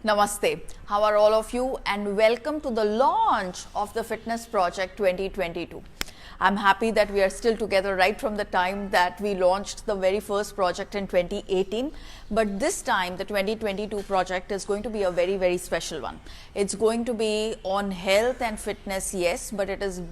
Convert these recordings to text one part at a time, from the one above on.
Namaste. How are all of you? And welcome to the launch of the Fitness Project 2022. I'm happy that we are still together right from the time that we launched the very first project in 2018. But this time, the 2022 project is going to be a very, very special one. It's going to be on health and fitness, yes, but it is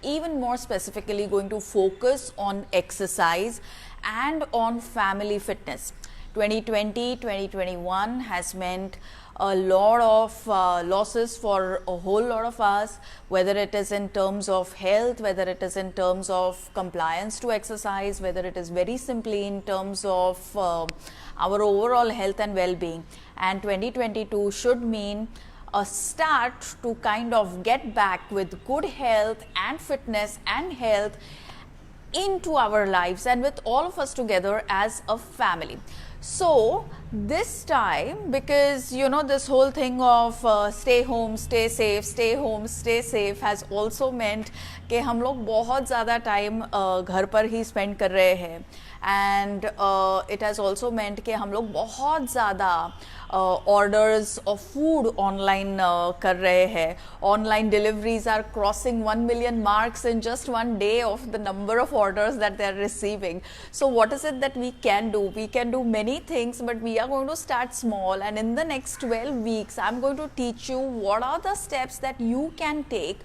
even more specifically going to focus on exercise and on family fitness. 2020-2021 has meant a lot of losses for a whole lot of us, whether it is in terms of health, whether it is in terms of compliance to exercise, whether it is very simply in terms of our overall health and well-being. And 2022 should mean a start to kind of get back with good health and fitness and health into our lives and with all of us together as a family. So this time, because you know this whole thing of stay home, stay safe has also meant कि हम लोग बहुत ज़्यादा time घर पर ही spend कर रहे हैं and it has also meant कि हम लोग बहुत ज़्यादा orders of food online कर रहे हैं. Online deliveries are crossing 1 million marks in just one day of the number of orders that they are receiving. So what is it that we can do? We can do many things, but we are going to start small, and in the next 12 weeks I'm going to teach you what are the steps that you can take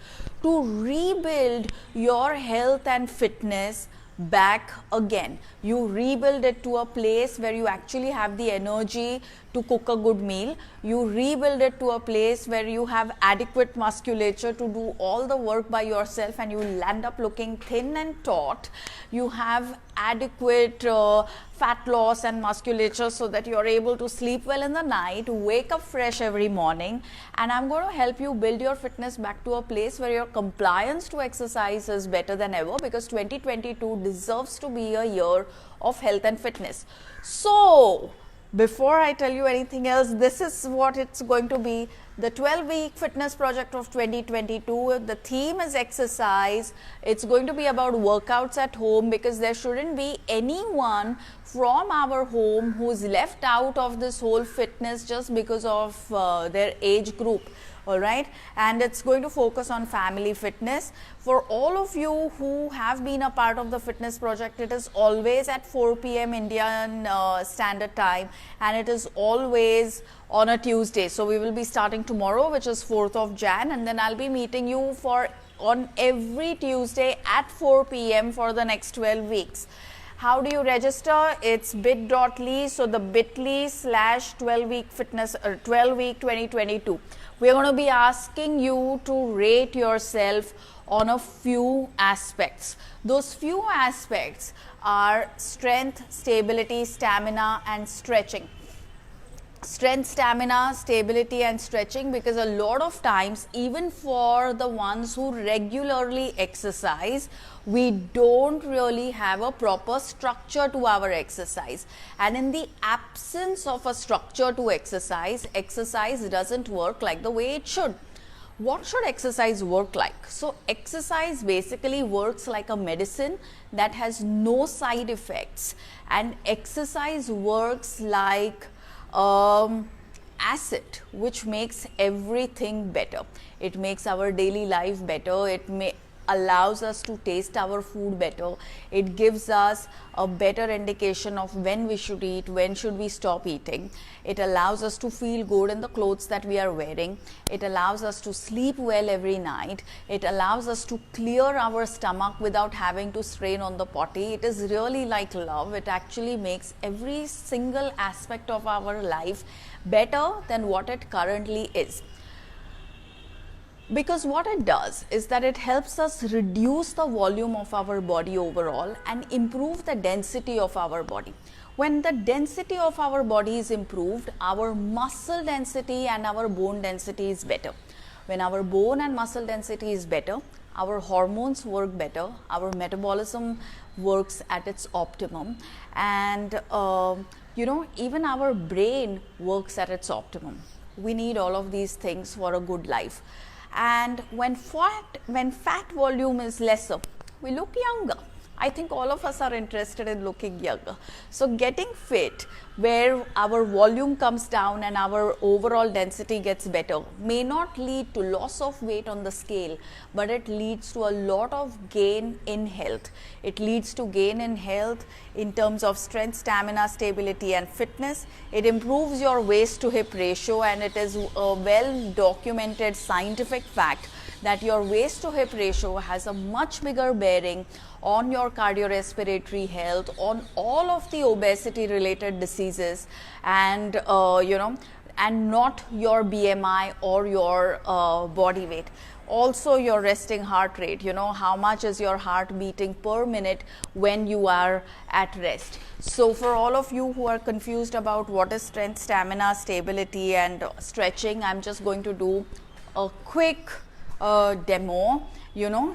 to rebuild your health and fitness back again. You rebuild it to a place where you actually have the energy to cook a good meal. You rebuild it to a place where you have adequate musculature to do all the work by yourself and you land up looking thin and taut. You have adequate fat loss and musculature so that you're able to sleep well in the night, wake up fresh every morning, and I'm going to help you build your fitness back to a place where your compliance to exercise is better than ever, because 2022 deserves to be a year of health and fitness. So before I tell you anything else, this is what it's going to be. The 12-week fitness project of 2022, the theme is exercise. It's going to be about workouts at home, because there shouldn't be anyone from our home who's left out of this whole fitness just because of their age group. All right, and it's going to focus on family fitness. For all of you who have been a part of the fitness project, it is always at 4 p.m. Indian Standard Time, and it is always on a Tuesday. So we will be starting tomorrow, which is 4th of Jan, and then I'll be meeting you on every Tuesday at 4 p.m. for the next 12 weeks. How do you register? It's bit.ly, so the bit.ly/12-week fitness 12-week 2022. We are going to be asking you to rate yourself on a few aspects. Those few aspects are strength, stability, stamina, and stretching. Strength, stamina, stability, and stretching, because a lot of times, even for the ones who regularly exercise, we don't really have a proper structure to our exercise, and in the absence of a structure to exercise, exercise doesn't work like the way it should. What should exercise work like? So exercise basically works like a medicine that has no side effects, and exercise works like acid, which makes everything better. It makes our daily life better. It allows us to taste our food better. It gives us a better indication of when we should eat, when should we stop eating. It allows us to feel good in the clothes that we are wearing. It allows us to sleep well every night. It allows us to clear our stomach without having to strain on the potty. It is really like love. It actually makes every single aspect of our life better than what it currently is. Because what it does is that it helps us reduce the volume of our body overall and improve the density of our body. When the density of our body is improved, our muscle density and our bone density is better. When our bone and muscle density is better, our hormones work better, our metabolism works at its optimum, and even our brain works at its optimum. We need all of these things for a good life. And when fat volume is lesser, we look younger. I think all of us are interested in looking younger. So getting fit where our volume comes down and our overall density gets better. May not lead to loss of weight on the scale, but it leads to a lot of gain in health. It leads to gain in health in terms of strength, stamina, stability and fitness. It improves your waist to hip ratio, and it is a well documented scientific fact that your waist to hip ratio has a much bigger bearing on your cardiorespiratory health, on all of the obesity related diseases, and and not your BMI or your body weight. Also your resting heart rate, how much is your heart beating per minute when you are at rest. So for all of you who are confused about what is strength, stamina, stability and stretching, I'm just going to do a quick demo.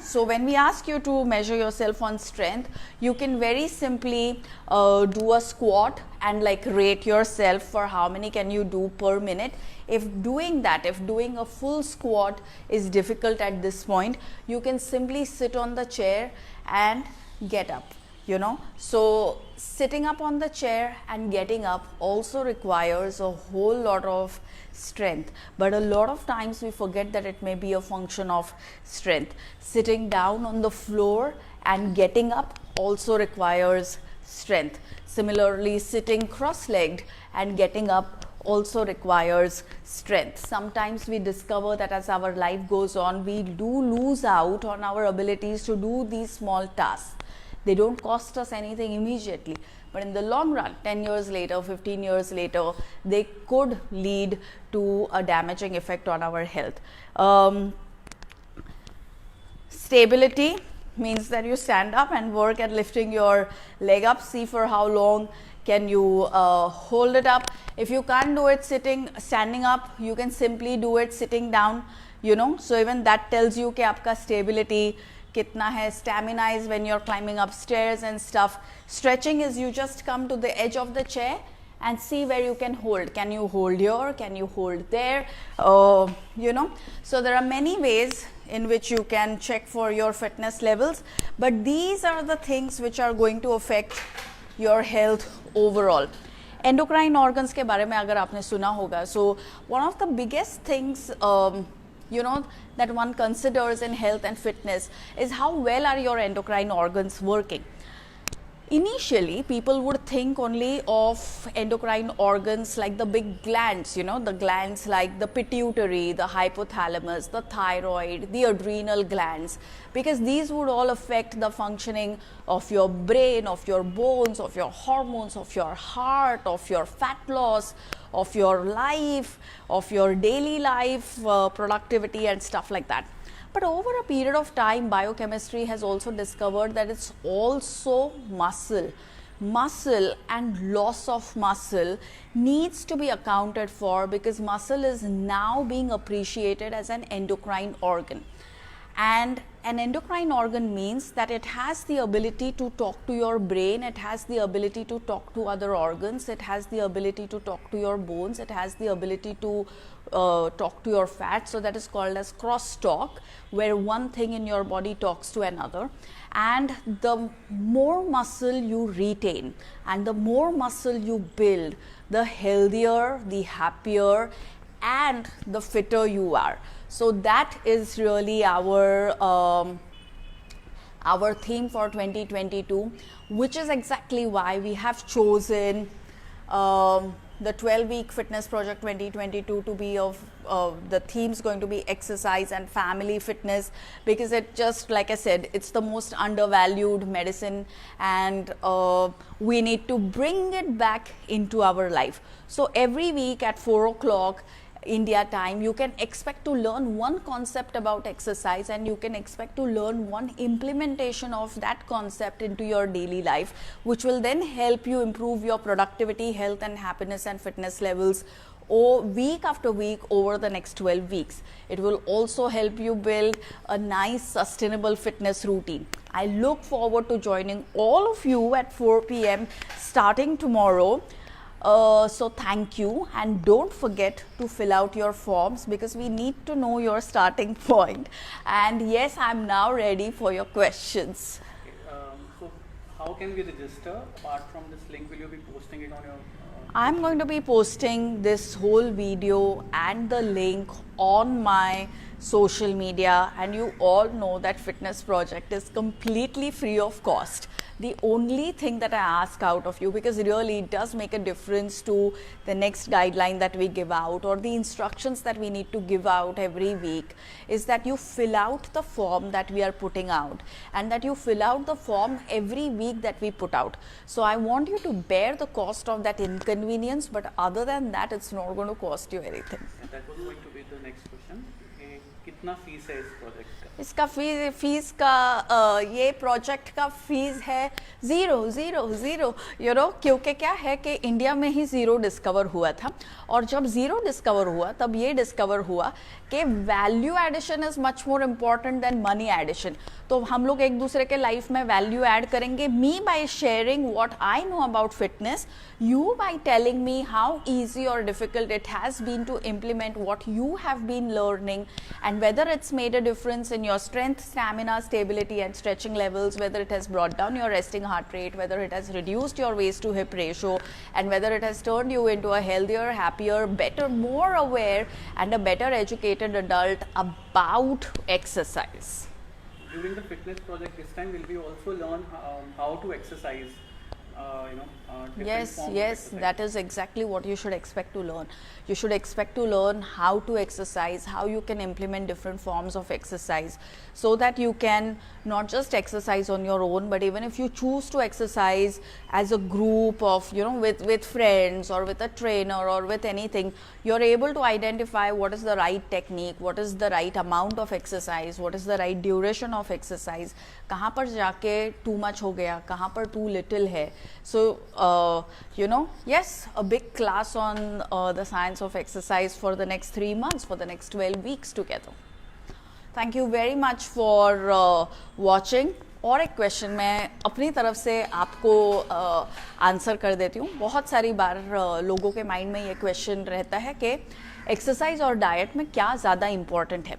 So when we ask you to measure yourself on strength, you can very simply do a squat and like rate yourself for how many can you do per minute. If doing a full squat is difficult at this point, you can simply sit on the chair and get up. So sitting up on the chair and getting up also requires a whole lot of strength, but a lot of times we forget that it may be a function of strength. Sitting down on the floor and getting up also requires strength. Similarly, sitting cross-legged and getting up also requires strength. Sometimes we discover that as our life goes on, we do lose out on our abilities to do these small tasks. They don't cost us anything immediately, but in the long run, 10 years later, 15 years later, they could lead to a damaging effect on our health. Stability means that you stand up and work at lifting your leg up. See for how long can you hold it up. If you can't do it standing up, you can simply do it sitting down, So even that tells you कि आपका stability kitna hai. Stamina is when you're climbing upstairs and stuff. Stretching is you just come to the edge of the chair and see where you can hold. Can you hold here? Can you hold there? So there are many ways in which you can check for your fitness levels, but these are the things which are going to affect your health overall. Endocrine organs के बारे में अगर आपने सुना होगा, so one of the biggest things that one considers in health and fitness is how well are your endocrine organs working. Initially, people would think only of endocrine organs like the big glands, the glands like the pituitary, the hypothalamus, the thyroid, the adrenal glands, because these would all affect the functioning of your brain, of your bones, of your hormones, of your heart, of your fat loss, of your life, of your daily life, productivity and stuff like that. But over a period of time, biochemistry has also discovered that it's also muscle. Muscle and loss of muscle needs to be accounted for, because muscle is now being appreciated as an endocrine organ. And an endocrine organ means that it has the ability to talk to your brain, it has the ability to talk to other organs, it has the ability to talk to your bones, it has the ability to talk to your fat. So that is called as crosstalk, where one thing in your body talks to another. And the more muscle you retain and the more muscle you build, the healthier, the happier and the fitter you are. So that is really our theme for 2022, which is exactly why we have chosen the 12-week fitness project 2022 to be of the themes going to be exercise and family fitness, because it just, like I said, it's the most undervalued medicine, and we need to bring it back into our life. So every week at 4 o'clock India time, you can expect to learn one concept about exercise, and you can expect to learn one implementation of that concept into your daily life, which will then help you improve your productivity, health and happiness and fitness levels week after week over the next 12 weeks. It will also help you build a nice sustainable fitness routine. I look forward to joining all of you at 4 p.m. starting tomorrow. So thank you, and don't forget to fill out your forms, because we need to know your starting point. And yes, I'm now ready for your questions. So how can we register? Apart from this link, will you be posting it on your I'm going to be posting this whole video and the link on my social media, and you all know that Fitness Project is completely free of cost. The only thing that I ask out of you, because really it does make a difference to the next guideline that we give out or the instructions that we need to give out every week, is that you fill out the form that we are putting out, and that you fill out the form every week that we put out. So I want you to bear the cost of that inconvenience, but other than that it's not going to cost you anything. And that was going to be the next question. कितना fees है इस project का? इसका fees का ये project का fees है zero, you know, क्योंकि क्या है कि इंडिया में ही ज़ीरो डिस्कवर हुआ था, और जब ज़ीरो डिस्कवर हुआ तब ये डिस्कवर हुआ कि value addition is much more important than money addition. तो हम लोग एक दूसरे के लाइफ में वैल्यू ऐड करेंगे, me by sharing what I know about fitness, you by telling me how easy or difficult it has been to implement what you have been learning, and whether it's made a difference in your strength, stamina, stability and stretching levels, whether it has brought down your resting heart rate, whether it has reduced your waist to hip ratio, and whether it has turned you into a healthier, happier, better, more aware and a better educated adult about exercise. During the fitness project this time, will we also learn how to exercise? Yes, that is exactly what you should expect to learn. You should expect to learn how to exercise, how you can implement different forms of exercise, so that you can not just exercise on your own, but even if you choose to exercise as a group of, you know, with friends or with a trainer or with anything, you're able to identify what is the right technique, what is the right amount of exercise, what is the right duration of exercise, कहाँ पर जाके too much हो गया, कहाँ पर too little है. So you know, yes, a big class on the science of exercise for the next 3 months, for the next 12 weeks together. Thank you very much for watching. और एक question मैं अपनी तरफ से आपको आंसर कर देती हूँ. बहुत सारी बार लोगों के माइंड में ये क्वेश्चन रहता है कि एक्सरसाइज और डाइट में क्या ज़्यादा इम्पॉर्टेंट है.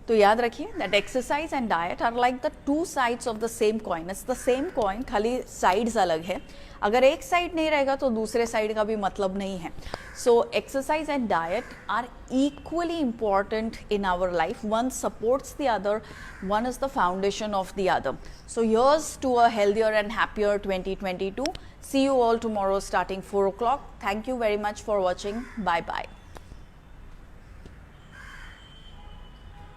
तो याद रखिए that exercise and diet are like the two sides of the same coin. It's the same coin, खाली साइड्स अलग है. अगर एक साइड नहीं रहेगा तो दूसरे साइड का भी मतलब नहीं है. So exercise and diet are equally important in our life. One supports the other, one is the foundation of the other. So here's to a healthier and happier 2022. See you all tomorrow starting 4 o'clock. Thank you very much for watching. Bye bye.